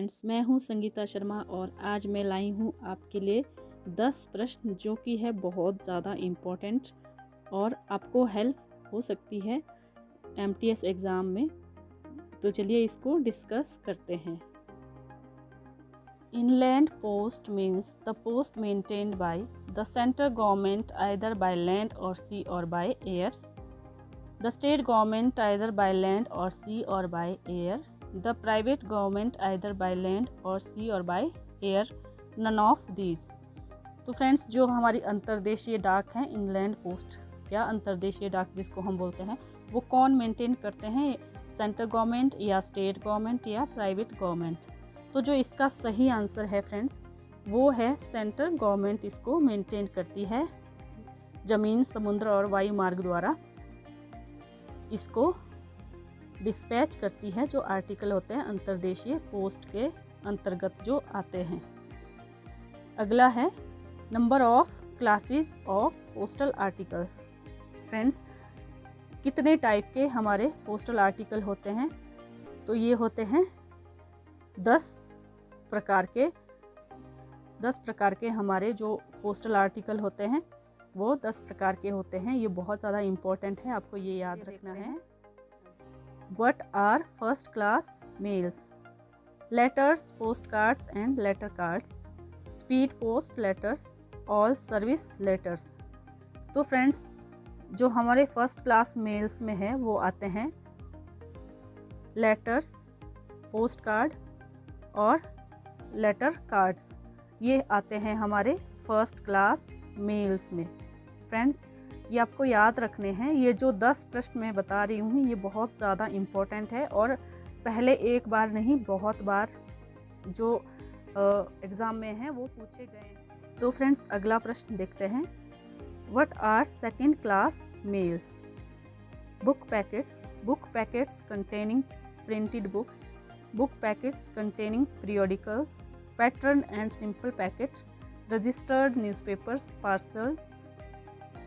Friends, मैं हूं संगीता शर्मा और आज मैं लाई हूं आपके लिए 10 प्रश्न जो कि है बहुत ज़्यादा इम्पोर्टेंट और आपको हेल्प हो सकती है एमटीएस एग्ज़ाम में। तो चलिए इसको डिस्कस करते हैं। Inland post means the post maintained by the central government either by land or sea or by air. The state government either by land or sea or by air. The private government either by land or sea or by air. None of these. तो friends, जो हमारी अंतर्देशीय डाक है, England post या अंतर्देशीय डाक जिसको हम बोलते हैं, वो कौन मेंटेन करते हैं? सेंट्रल गवर्नमेंट या स्टेट गवर्नमेंट या प्राइवेट गवर्नमेंट। तो जो इसका सही आंसर है फ्रेंड्स, वो है सेंट्रल गवर्नमेंट इसको मेंटेन करती है। ज़मीन, समुद्र और वायु मार्ग द्वारा इसको डिस्पैच करती है। जो आर्टिकल होते हैं अंतर्देशीय पोस्ट के अंतर्गत जो आते हैं। अगला है number of classes of postal articles. Friends, कितने टाइप के हमारे पोस्टल आर्टिकल होते हैं? तो ये होते हैं 10 प्रकार के हमारे जो पोस्टल आर्टिकल होते हैं वो 10 प्रकार के होते हैं। ये बहुत ज़्यादा इम्पोर्टेंट है, आपको ये याद रखना है। What are first class mails? Letters, post cards and letter cards, speed post letters, all service letters. तो फ्रेंड्स, जो हमारे फर्स्ट क्लास मेल्स में है वो आते हैं लेटर्स, पोस्ट कार्ड और लेटर कार्ड्स। ये आते हैं हमारे फर्स्ट क्लास मेल्स में। फ्रेंड्स, ये आपको याद रखने हैं। ये जो 10 प्रश्न मैं बता रही हूँ ये बहुत ज़्यादा इम्पोर्टेंट है और पहले एक बार नहीं बहुत बार जो एग्ज़ाम में है वो पूछे गए हैं। तो फ्रेंड्स, अगला प्रश्न देखते हैं। What are second class mails? Book packets containing printed books, book packets containing periodicals, pattern and simple packet, registered newspapers, parcel,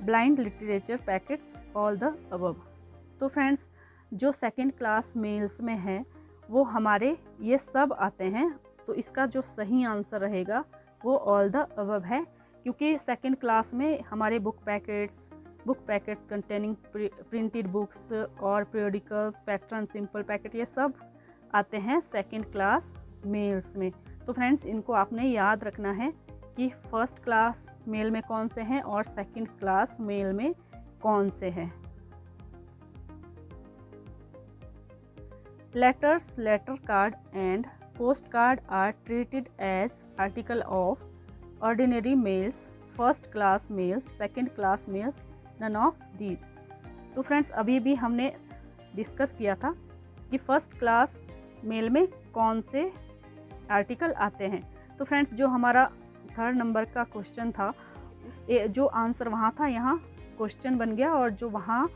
blind literature packets, all the above। तो फ्रेंड्स, जो सेकंड क्लास मेल्स में है वो हमारे ये सब आते हैं। तो इसका जो सही आंसर रहेगा वो ऑल द अबव है, क्योंकि सेकंड क्लास में हमारे book packets containing printed books और periodicals, पैटर्न, सिंपल पैकेट, ये सब आते हैं सेकंड क्लास मेल्स में। तो फ्रेंड्स, इनको आपने याद रखना है कि फर्स्ट क्लास मेल में कौन से हैं और सेकंड क्लास मेल में कौन से हैं। Letters, letter card and post card are treated as article of ordinary mails, first class mails, second class mails, none of these. तो फ्रेंड्स, अभी भी हमने डिस्कस किया था कि फर्स्ट क्लास मेल में कौन से आर्टिकल आते हैं। तो फ्रेंड्स, जो हमारा 3rd नंबर का क्वेश्चन था, जो आंसर वहाँ था यहाँ क्वेश्चन बन गया और जो वहाँ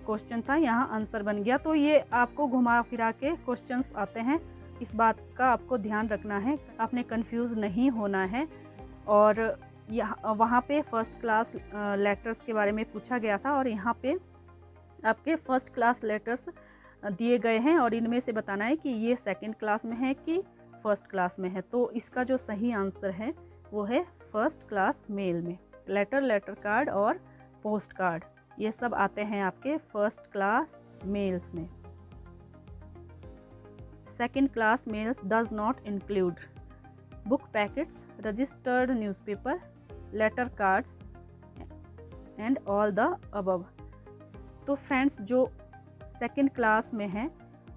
क्वेश्चन था यहाँ आंसर बन गया। तो ये आपको घुमा फिरा के क्वेश्चंस आते हैं, इस बात का आपको ध्यान रखना है, आपने कंफ्यूज नहीं होना है। और यहाँ वहाँ पे फर्स्ट क्लास लेटर्स के बारे में पूछा गया था और यहाँ पे आपके फर्स्ट क्लास लेटर्स दिए गए हैं और इनमें से बताना है कि ये सेकंड क्लास में है कि फर्स्ट क्लास में है। तो इसका जो सही आंसर है वो है फर्स्ट क्लास मेल में। लेटर कार्ड और पोस्ट कार्ड ये सब आते हैं आपके फर्स्ट क्लास मेल्स में। Second class mails does not include book packets, registered newspaper, letter cards and all the above. तो फ्रेंड्स, जो सेकंड क्लास में है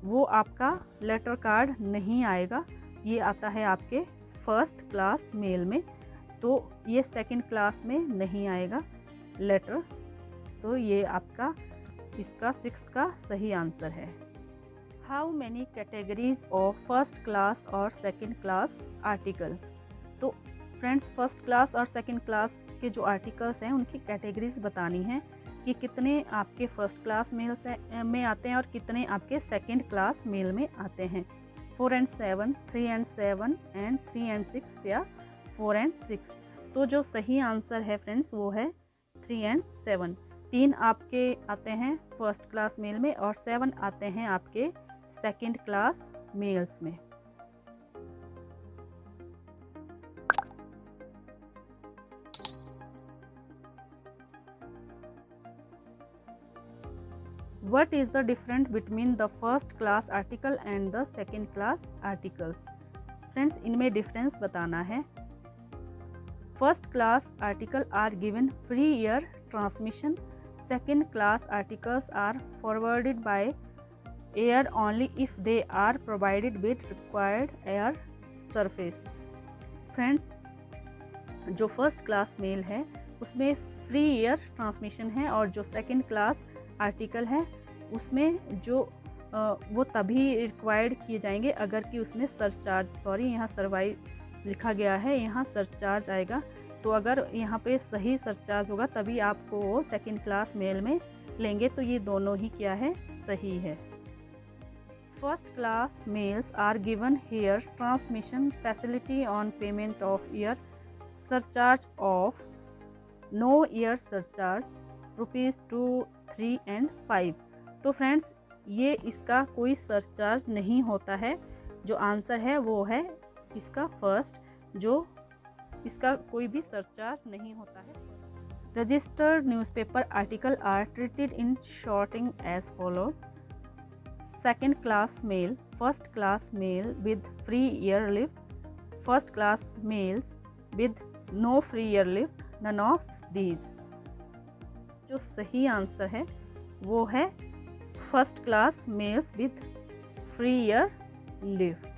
वो आपका लेटर कार्ड नहीं आएगा, ये आता है आपके फर्स्ट क्लास मेल में। तो ये सेकंड क्लास में नहीं आएगा लेटर। तो ये आपका इसका 6th का सही आंसर है। How many categories of first class और सेकंड क्लास आर्टिकल्स? तो फ्रेंड्स, फर्स्ट क्लास और सेकंड क्लास के जो आर्टिकल्स हैं उनकी कैटेगरीज बतानी है कि कितने आपके फर्स्ट क्लास मेल्स में आते हैं और कितने आपके सेकंड क्लास मेल में आते हैं। 4 and 7, 3 and 7 एंड 3 and 6 या 4 and 6। तो जो सही आंसर है फ्रेंड्स वो है 3 and 7। 3 आपके आते हैं फर्स्ट क्लास मेल में और 7 आते हैं आपके सेकंड क्लास मेल्स में। What is the difference between the first class article and the second class articles? Friends, इनमें डिफरेंस बताना है। First class article are given free air transmission, second class articles are forwarded by air only if they are provided with required air surface. Friends, जो first class mail है उसमें free air transmission है, और जो second class article है उसमें जो वो तभी रिक्वायर्ड किए जाएंगे अगर कि उसमें यहाँ सरवाइव लिखा गया है, यहाँ सरचार्ज आएगा। तो अगर यहाँ पे सही सरचार्ज होगा तभी आपको वो सेकेंड क्लास मेल में लेंगे। तो ये दोनों ही क्या है, सही है। First class mails are given air transmission facility on payment of air surcharge of no air surcharge ₹2, 3 and 5। तो फ्रेंड्स, ये इसका कोई सरचार्ज नहीं होता है। जो आंसर है वो है इसका फर्स्ट, जो इसका कोई भी सरचार्ज नहीं होता है। Registered newspaper article are treated in sorting as follows. Second class mail, first class mail with free air lift, first class mails with no free air lift, none of these. जो सही answer है वो है first class mails with free air lift.